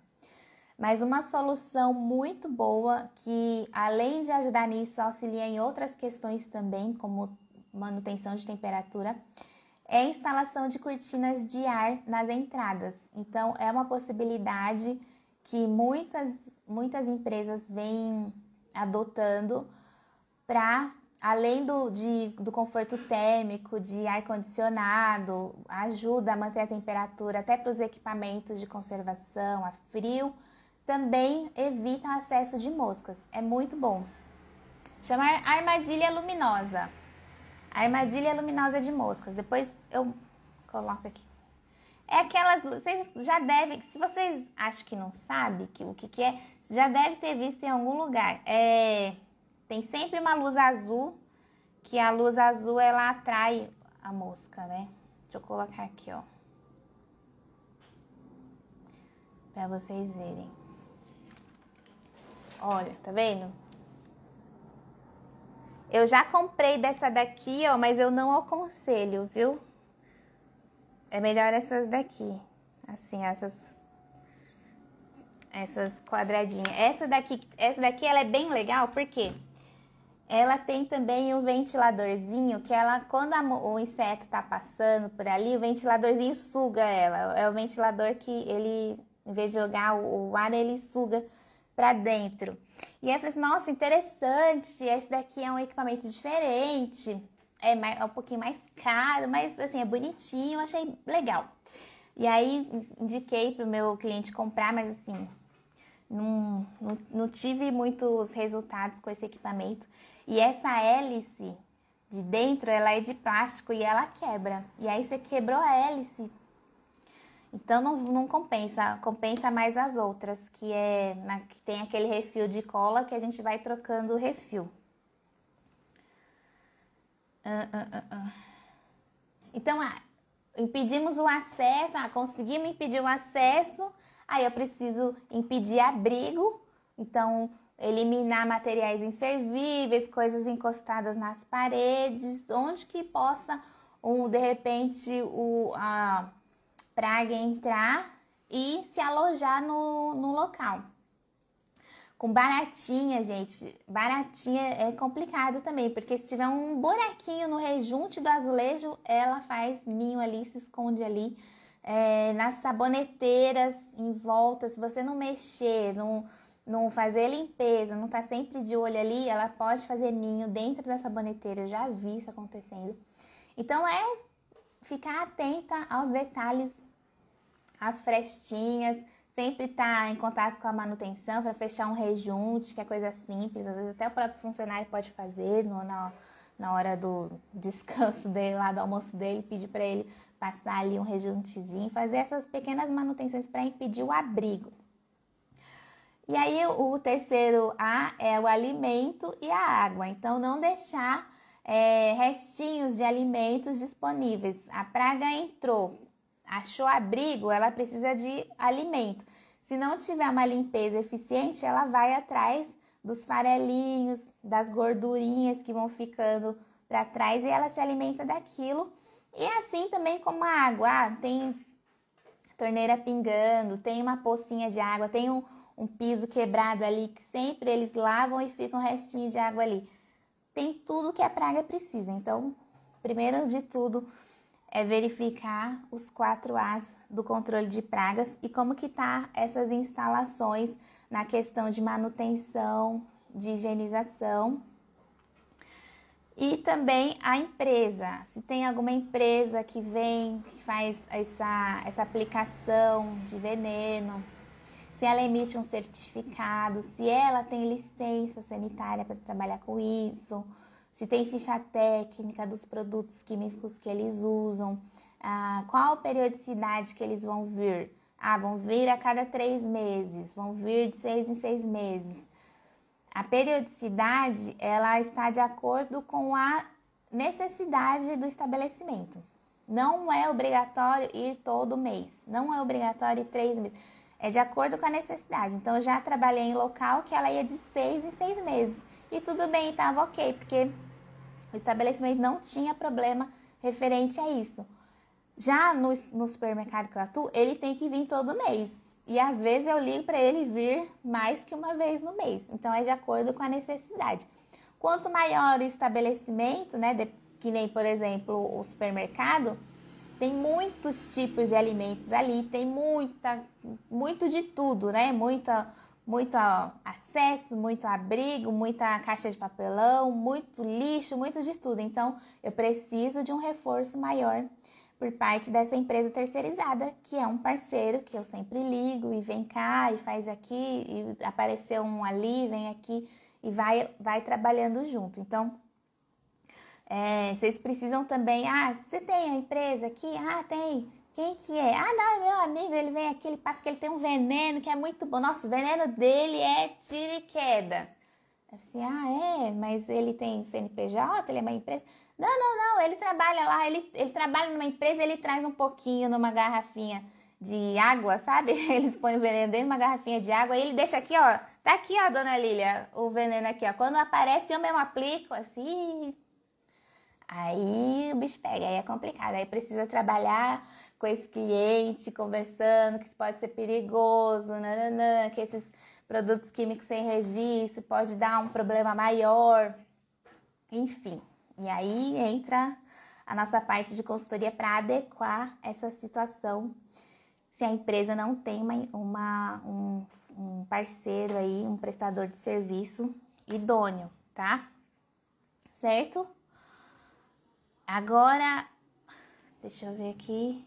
Mas uma solução muito boa, que além de ajudar nisso, auxilia em outras questões também, como manutenção de temperatura, é a instalação de cortinas de ar nas entradas. Então, é uma possibilidade que muitas empresas vêm adotando para, além do conforto térmico, de ar-condicionado, ajuda a manter a temperatura até para os equipamentos de conservação a frio, também evita o acesso de moscas. É muito bom. Chama armadilha luminosa. Armadilha luminosa de moscas. Depois eu coloco aqui. É aquelas, vocês já devem, se vocês acham que não sabem o que é, já deve ter visto em algum lugar. Tem sempre uma luz azul, que a luz azul ela atrai a mosca, né? Deixa eu colocar aqui, ó, pra vocês verem. Olha, tá vendo? Eu já comprei dessa daqui, ó, mas eu não aconselho, viu? É melhor essas daqui. Assim, essas quadradinhas. Essa daqui ela é bem legal, porque ela tem também um ventiladorzinho, que ela, quando o inseto tá passando por ali, o ventiladorzinho suga ela. É o ventilador que ele, em vez de jogar o ar, ele suga para dentro. E aí eu falei assim, nossa, interessante, esse daqui é um equipamento diferente, é um pouquinho mais caro, mas assim, é bonitinho, eu achei legal. E aí indiquei pro meu cliente comprar, mas assim, não tive muitos resultados com esse equipamento. E essa hélice de dentro, ela é de plástico e ela quebra. E aí você quebrou a hélice, então não compensa, compensa mais as outras, que que tem aquele refil de cola que a gente vai trocando o refil. Então, impedimos o acesso, conseguimos impedir o acesso, aí eu preciso impedir abrigo, então eliminar materiais inservíveis, coisas encostadas nas paredes, onde que possa, de repente, a praga entrar e se alojar no local. Com baratinha, gente, baratinha é complicado também, porque se tiver um buraquinho no rejunte do azulejo, ela faz ninho ali, se esconde ali. Nas saboneteiras em volta, se você não mexer, não fazer limpeza, não tá sempre de olho ali, ela pode fazer ninho dentro da saboneteira, eu já vi isso acontecendo. Então, ficar atenta aos detalhes, às frestinhas, sempre estar em contato com a manutenção para fechar um rejunte, que é coisa simples, às vezes até o próprio funcionário pode fazer na hora do descanso dele, lá do almoço dele, pedir para ele passar ali um rejuntezinho, fazer essas pequenas manutenções para impedir o abrigo. E aí o terceiro A é o alimento e a água, então não deixar restinhos de alimentos disponíveis. A praga entrou, achou abrigo, ela precisa de alimento. Se não tiver uma limpeza eficiente, ela vai atrás dos farelinhos, das gordurinhas que vão ficando para trás e ela se alimenta daquilo. E assim também como a água, tem torneira pingando, tem uma pocinha de água, tem um piso quebrado ali que sempre eles lavam e fica um restinho de água ali. Tem tudo que a praga precisa. Então, primeiro de tudo, é verificar os 4 As do controle de pragas e como que tá essas instalações na questão de manutenção, de higienização. E também a empresa, se tem alguma empresa que faz essa aplicação de veneno, se ela emite um certificado, se ela tem licença sanitária para trabalhar com isso, se tem ficha técnica dos produtos químicos que eles usam, qual a periodicidade que eles vão vir. Vão vir a cada 3 meses, vão vir de 6 em 6 meses. A periodicidade, ela está de acordo com a necessidade do estabelecimento. Não é obrigatório ir todo mês, não é obrigatório ir 3 meses. É de acordo com a necessidade. Então, eu já trabalhei em local que ela ia de 6 em 6 meses. E tudo bem, estava ok, porque o estabelecimento não tinha problema referente a isso. Já no supermercado que eu atuo, ele tem que vir todo mês. E às vezes eu ligo para ele vir mais que uma vez no mês. Então, é de acordo com a necessidade. Quanto maior o estabelecimento, né, que nem, por exemplo, o supermercado, tem muitos tipos de alimentos ali, tem muito de tudo, né? Muito acesso, muito abrigo, muita caixa de papelão, muito lixo, muito de tudo. Então, eu preciso de um reforço maior por parte dessa empresa terceirizada, que é um parceiro que eu sempre ligo e vem cá e faz aqui, e apareceu um ali, vem aqui e vai trabalhando junto. Então, vocês precisam também, você tem a empresa aqui? Tem. Quem que é? Não, é meu amigo, ele vem aqui, ele passa que ele tem um veneno que é muito bom. Nossa, o veneno dele é tiro e queda. Assim, mas ele tem CNPJ, ele é uma empresa? Não, ele trabalha lá, ele trabalha numa empresa, ele traz um pouquinho numa garrafinha de água, sabe? Eles põem o veneno dentro de uma garrafinha de água e ele deixa aqui, ó, tá aqui, ó, dona Lília, o veneno aqui, ó. Quando aparece, eu mesmo aplico, assim, aí o bicho pega, aí é complicado, aí precisa trabalhar com esse cliente, conversando, que isso pode ser perigoso, que esses produtos químicos sem registro pode dar um problema maior, enfim. E aí entra a nossa parte de consultoria para adequar essa situação, se a empresa não tem um parceiro aí, um prestador de serviço idôneo, tá? Certo? Agora, deixa eu ver aqui.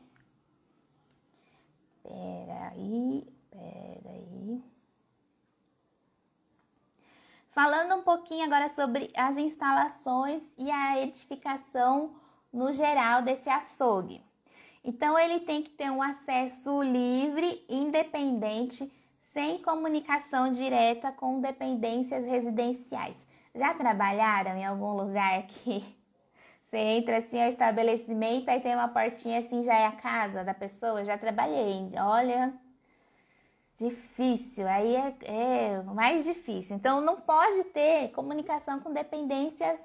Peraí. Falando um pouquinho agora sobre as instalações e a edificação no geral desse açougue. Então, ele tem que ter um acesso livre, independente, sem comunicação direta com dependências residenciais. Já trabalharam em algum lugar que você entra assim ao estabelecimento, aí tem uma portinha assim, já é a casa da pessoa? Já trabalhei, olha, difícil, aí é mais difícil. Então, não pode ter comunicação com dependências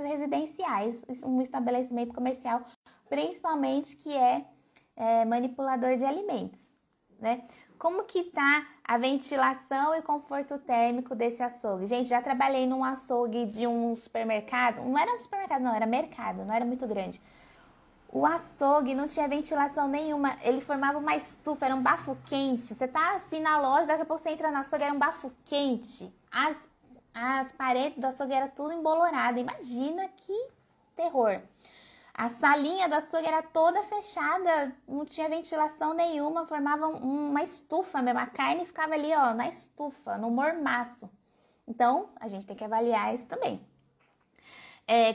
residenciais, um estabelecimento comercial, principalmente que é manipulador de alimentos, né? Como que tá a ventilação e conforto térmico desse açougue? Gente, já trabalhei num açougue de um supermercado, não era um supermercado não, era mercado, não era muito grande. O açougue não tinha ventilação nenhuma, ele formava uma estufa, era um bafo quente. Você tá assim na loja, daqui a pouco você entra no açougue, era um bafo quente. As paredes do açougue eram tudo embolorado, imagina que terror. A salinha do açougue era toda fechada, não tinha ventilação nenhuma, formava uma estufa mesmo, a carne ficava ali, ó, na estufa, no mormaço. Então, a gente tem que avaliar isso também.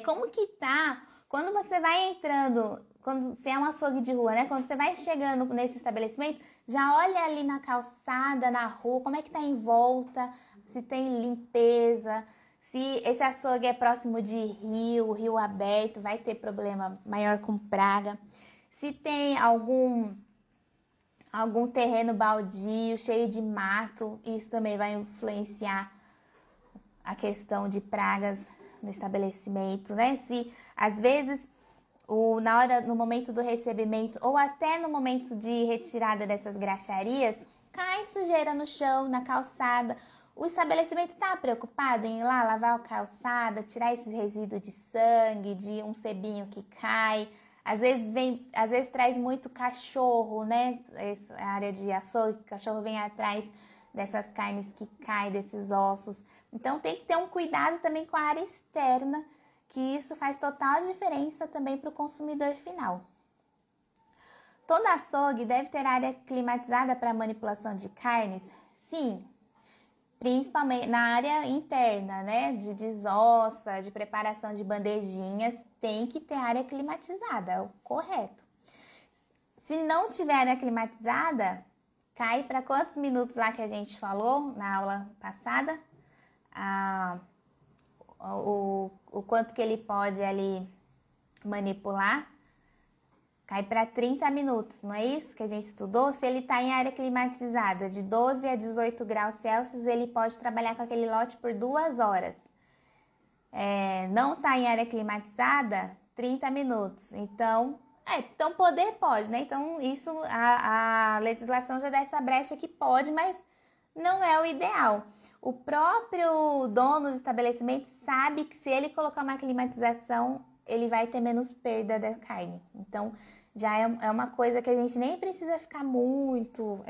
Como que tá, quando você vai entrando, quando você é um açougue de rua, né? Quando você vai chegando nesse estabelecimento, já olha ali na calçada, na rua, como é que tá em volta, se tem limpeza. Se esse açougue é próximo de rio aberto, vai ter problema maior com praga. Se tem algum terreno baldio, cheio de mato, isso também vai influenciar a questão de pragas no estabelecimento, né? Se às vezes no momento do recebimento ou até no momento de retirada dessas graxarias, cai sujeira no chão, na calçada. O estabelecimento está preocupado em ir lá lavar a calçada, tirar esse resíduo de sangue, de um sebinho que cai. Às vezes traz muito cachorro, né? Essa área de açougue, o cachorro vem atrás dessas carnes que caem, desses ossos. Então tem que ter um cuidado também com a área externa, que isso faz total diferença também para o consumidor final. todo açougue deve ter área climatizada para manipulação de carnes? Sim, principalmente na área interna, né? De desossa, de preparação de bandejinhas, tem que ter área climatizada, é o correto. Se não tiver área climatizada, cai para quantos minutos lá que a gente falou na aula passada? O quanto que ele pode ali manipular? Cai para 30 minutos, não é isso que a gente estudou? Se ele está em área climatizada de 12 a 18 graus Celsius, ele pode trabalhar com aquele lote por 2 horas. Não está em área climatizada, 30 minutos. Então poder pode, né? Então, isso a legislação já dá essa brecha que pode, mas não é o ideal. O próprio dono do estabelecimento sabe que se ele colocar uma climatização, ele vai ter menos perda da carne. Então, já é uma coisa que a gente nem precisa ficar muito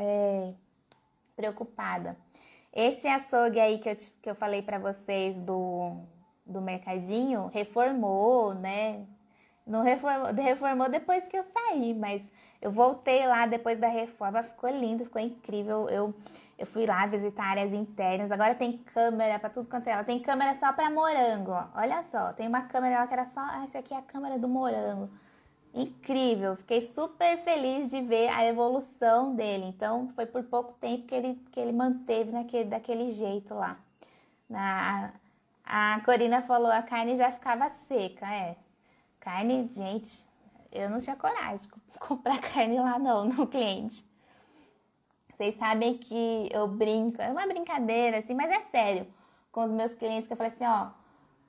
preocupada. Esse açougue aí que eu falei para vocês do mercadinho, reformou, né? Não reformou depois que eu saí, mas eu voltei lá depois da reforma, ficou lindo, ficou incrível. Eu fui lá visitar áreas internas, agora tem câmera para tudo quanto é. Ela tem câmera só para morango, ó. Olha só, tem uma câmera lá que era só, essa aqui é a câmera do morango. Incrível, fiquei super feliz de ver a evolução dele. Então, foi por pouco tempo que ele manteve daquele jeito lá. A Corina falou, a carne já ficava seca, Carne, gente, eu não tinha coragem de comprar carne lá não, no cliente. Vocês sabem que eu brinco, é uma brincadeira assim, mas é sério, com os meus clientes, que eu falei assim, ó,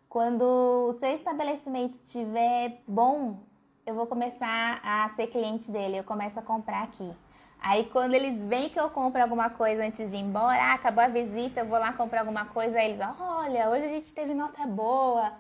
quando o seu estabelecimento estiver bom, eu vou começar a ser cliente dele, eu começo a comprar aqui. Aí quando eles veem que eu compro alguma coisa antes de ir embora, acabou a visita, eu vou lá comprar alguma coisa, aí eles, olha, hoje a gente teve nota boa,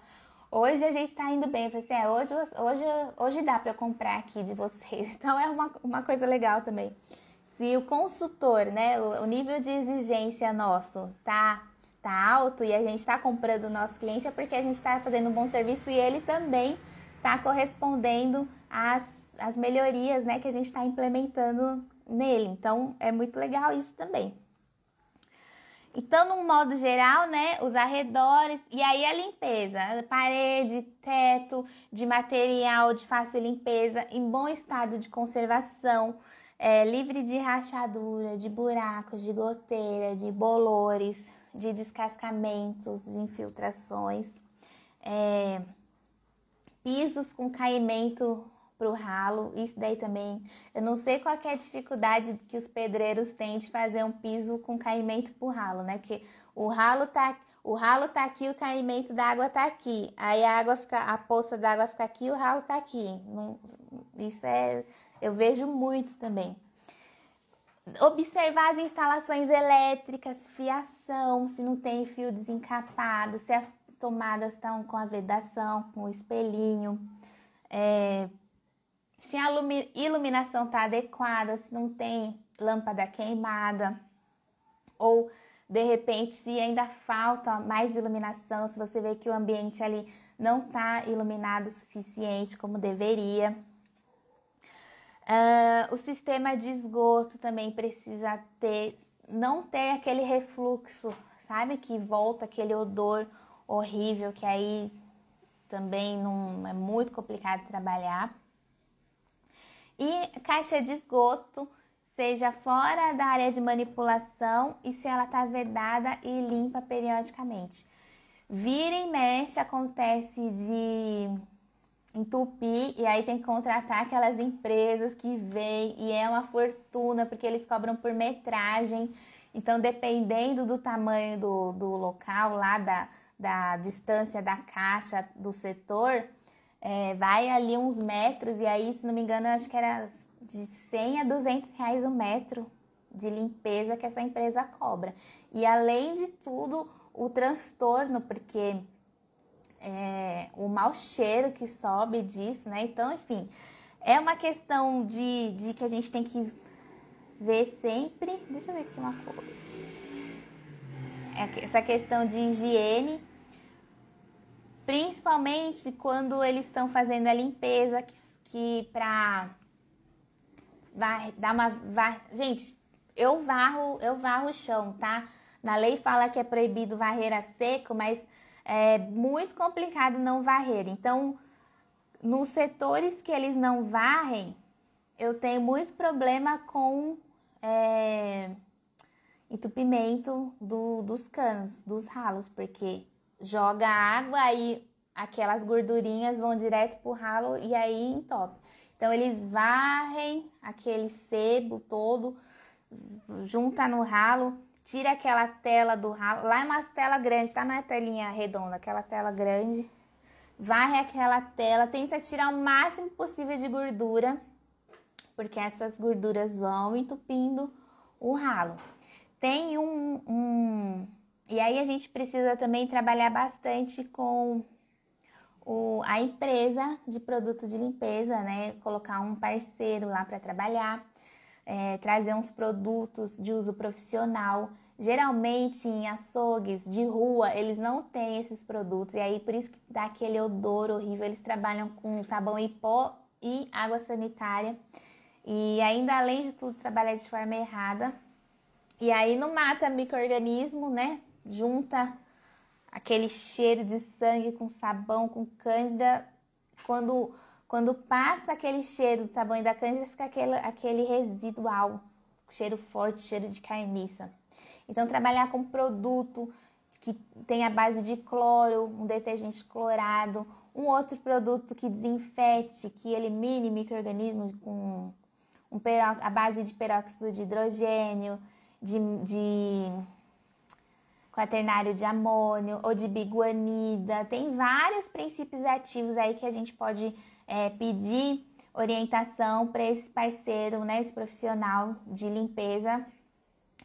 hoje a gente tá indo bem. Eu falei assim, hoje dá para eu comprar aqui de vocês. Então é uma coisa legal também. Se o consultor, né, o nível de exigência nosso tá alto e a gente está comprando o nosso cliente, é porque a gente está fazendo um bom serviço e ele também está correspondendo às melhorias, né, que a gente está implementando nele. Então é muito legal isso também. Então, num modo geral, né, os arredores, e aí a limpeza, parede, teto, de material de fácil limpeza, em bom estado de conservação, livre de rachadura, de buracos, de goteira, de bolores, de descascamentos, de infiltrações, pisos com caimento pro ralo, isso daí também, eu não sei qual que é a dificuldade que os pedreiros têm de fazer um piso com caimento pro ralo, né? Porque o ralo tá aqui, o caimento da água tá aqui, aí a poça d'água fica aqui e o ralo tá aqui. Isso eu vejo muito também. Observar as instalações elétricas, fiação, se não tem fio desencapado, se as tomadas estão com a vedação, com o espelhinho, se a iluminação está adequada, se não tem lâmpada queimada, ou de repente se ainda falta mais iluminação, se você vê que o ambiente ali não está iluminado o suficiente como deveria. O sistema de esgoto também precisa não ter aquele refluxo, sabe? Que volta aquele odor horrível, que aí também não é muito complicado trabalhar. E caixa de esgoto, seja fora da área de manipulação e se ela está vedada e limpa periodicamente. Vira e mexe, acontece de entupir e aí tem que contratar aquelas empresas que vêm e é uma fortuna porque eles cobram por metragem. Então, dependendo do tamanho do local lá, da distância da caixa do setor, vai ali uns metros e aí, se não me engano, eu acho que era de 100 a 200 reais o metro de limpeza que essa empresa cobra. E além de tudo, o transtorno, porque o mau cheiro que sobe disso, né? Então, enfim, é uma questão de que a gente tem que ver sempre. Deixa eu ver aqui uma coisa. Essa questão de higiene, principalmente quando eles estão fazendo a limpeza, que para dá uma gente, eu varro o chão, tá? Na lei fala que é proibido varrer a seco, mas é muito complicado não varrer. Então, nos setores que eles não varrem, eu tenho muito problema com entupimento dos canos, dos ralos, porque joga água, aí aquelas gordurinhas vão direto pro ralo e aí entope. Então, eles varrem aquele sebo todo, junta no ralo, tira aquela tela do ralo. Lá é uma tela grande, tá? Não é telinha redonda, aquela tela grande. Varre aquela tela, tenta tirar o máximo possível de gordura, porque essas gorduras vão entupindo o ralo. Tem E aí a gente precisa também trabalhar bastante com a empresa de produto de limpeza, né? Colocar um parceiro lá para trabalhar, trazer uns produtos de uso profissional. Geralmente em açougues de rua eles não têm esses produtos, e aí por isso que dá aquele odor horrível. Eles trabalham com sabão em pó e água sanitária, e ainda além de tudo trabalha de forma errada, e aí não mata micro-organismo, né? Junta aquele cheiro de sangue com sabão, com cândida. Quando passa aquele cheiro de sabão e da cândida, fica aquele residual, cheiro forte, cheiro de carniça. Então, trabalhar com produto que tem a base de cloro, um detergente clorado, um outro produto que desinfete, que elimine micro-organismos com a base de peróxido de hidrogênio, de quaternário de amônio ou de biguanida. Tem vários princípios ativos aí que a gente pode pedir orientação para esse parceiro, né, esse profissional de limpeza,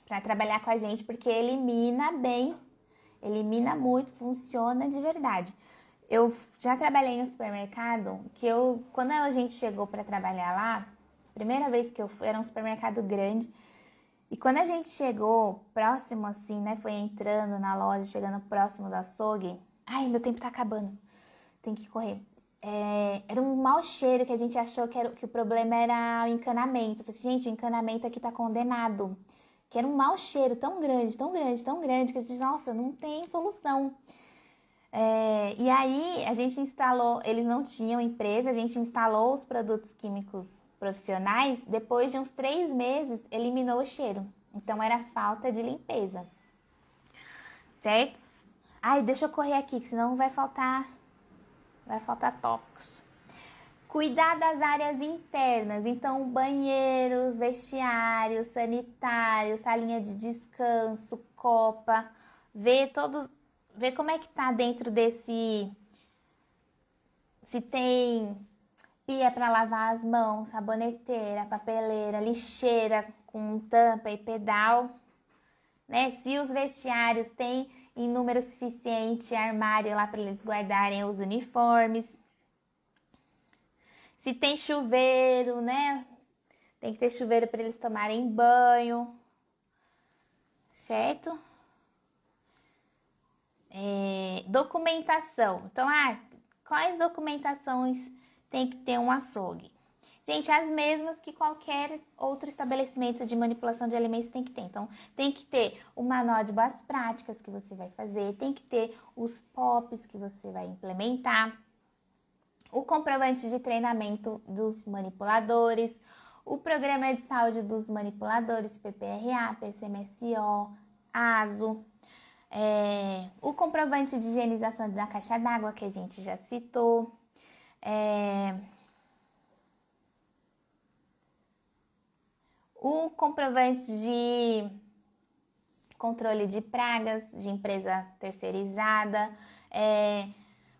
para trabalhar com a gente, porque elimina bem, elimina muito, funciona de verdade. Eu já trabalhei no supermercado, quando a gente chegou para trabalhar lá, primeira vez que eu fui, era um supermercado grande, e quando a gente chegou próximo assim, né, foi entrando na loja, chegando próximo do açougue, ai, meu tempo tá acabando, tem que correr. Era um mau cheiro que a gente achou que o problema era o encanamento. Eu falei assim, gente, o encanamento aqui tá condenado. Que era um mau cheiro tão grande, tão grande, tão grande, que eu disse, nossa, não tem solução. E aí a gente instalou, eles não tinham empresa, a gente instalou os produtos químicos profissionais. Depois de uns 3 meses, eliminou o cheiro. Então era falta de limpeza, certo? Ai, deixa eu correr aqui, que senão vai faltar tópicos. Cuidar das áreas internas, então banheiros, vestiários, sanitários, salinha de descanso, copa, ver como é que tá dentro desse, se tem pia para lavar as mãos, saboneteira, papeleira, lixeira com tampa e pedal, né? Se os vestiários têm em número suficiente armário lá para eles guardarem os uniformes. Se tem chuveiro, né? Tem que ter chuveiro para eles tomarem banho, certo? Documentação. Então, quais documentações tem que ter um açougue? Gente, as mesmas que qualquer outro estabelecimento de manipulação de alimentos tem que ter. Então, tem que ter o manual de boas práticas que você vai fazer, tem que ter os POPs que você vai implementar, o comprovante de treinamento dos manipuladores, o programa de saúde dos manipuladores, PPRA, PCMSO, ASO, o comprovante de higienização da caixa d'água, que a gente já citou, o comprovante de controle de pragas de empresa terceirizada,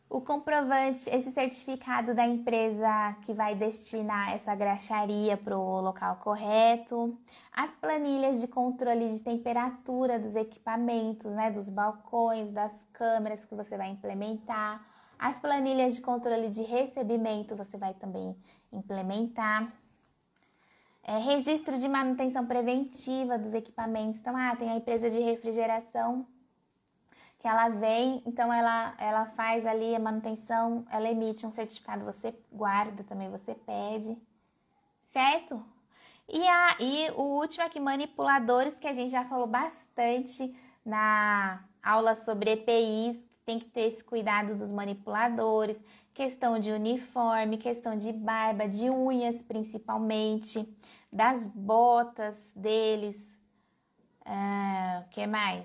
o comprovante, esse certificado da empresa que vai destinar essa graxaria para o local correto, as planilhas de controle de temperatura dos equipamentos, né, dos balcões, das câmeras que você vai implementar, as planilhas de controle de recebimento você vai também implementar. Registro de manutenção preventiva dos equipamentos. Então, tem a empresa de refrigeração que ela vem, então ela faz ali a manutenção, ela emite um certificado, você guarda também, você pede, certo? E o último aqui, manipuladores, que a gente já falou bastante na aula sobre EPIs. Tem que ter esse cuidado dos manipuladores, questão de uniforme, questão de barba, de unhas principalmente, das botas deles, o que mais?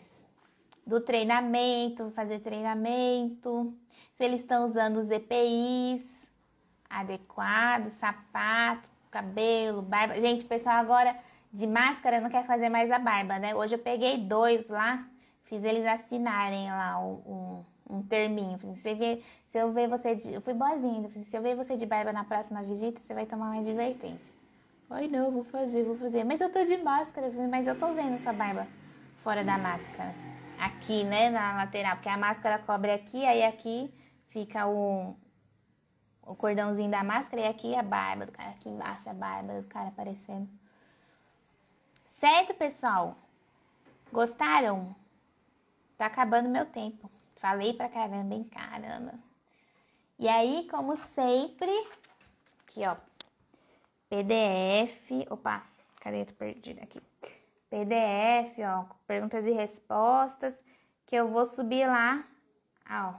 Do treinamento, fazer treinamento, se eles estão usando os EPIs adequados, sapato, cabelo, barba. Gente, o pessoal agora de máscara não quer fazer mais a barba, né? Hoje eu peguei 2 lá, fiz eles assinarem lá um terminho. Se eu ver você de... Eu fui boazinha, se eu ver você de barba na próxima visita, você vai tomar uma advertência. Ai, não, vou fazer. Mas eu tô de máscara, mas eu tô vendo sua barba fora da máscara. Aqui, né, na lateral, porque a máscara cobre aqui, aí aqui fica o cordãozinho da máscara e aqui a barba do cara, aqui embaixo a barba do cara aparecendo. Certo, pessoal? Gostaram? Tá acabando meu tempo. Falei pra caramba, hein? Caramba. E aí, como sempre, aqui, ó, PDF. Opa, cadê? Eu tô perdida aqui. PDF, ó, perguntas e respostas, que eu vou subir lá, ó,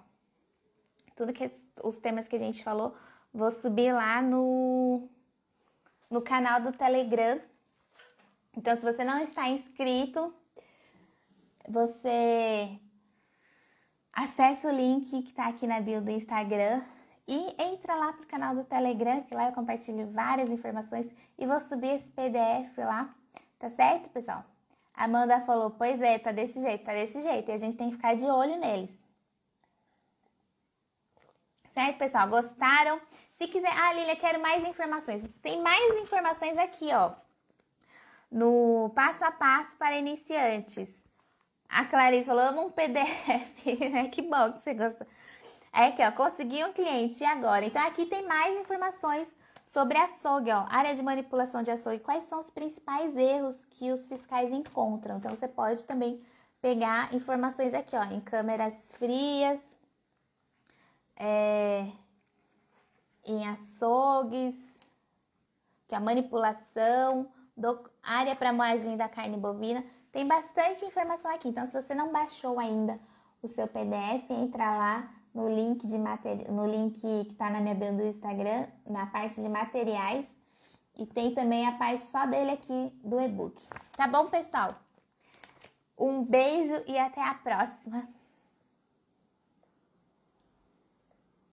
tudo que os temas que a gente falou, vou subir lá no canal do Telegram. Então, se você não está inscrito, você acessa o link que tá aqui na bio do Instagram e entra lá pro canal do Telegram, que lá eu compartilho várias informações e vou subir esse PDF lá. Tá certo, pessoal? A Amanda falou, pois é, tá desse jeito. E a gente tem que ficar de olho neles. Certo, pessoal? Gostaram? Se quiser... Ah, Lília, quero mais informações. Tem mais informações aqui, ó. No passo a passo para iniciantes. A Clarice falou, amo um PDF. Que bom que você gostou. É aqui, ó, consegui um cliente, e agora? Então, aqui tem mais informações sobre açougue, ó, área de manipulação de açougue, quais são os principais erros que os fiscais encontram. Então, você pode também pegar informações aqui, ó, em câmeras frias, em açougues, que é a manipulação, área para moagem da carne bovina. Tem bastante informação aqui, então se você não baixou ainda o seu PDF, entra lá no link que tá na minha bio do Instagram, na parte de materiais, e tem também a parte só dele aqui do e-book. Tá bom, pessoal? Um beijo e até a próxima!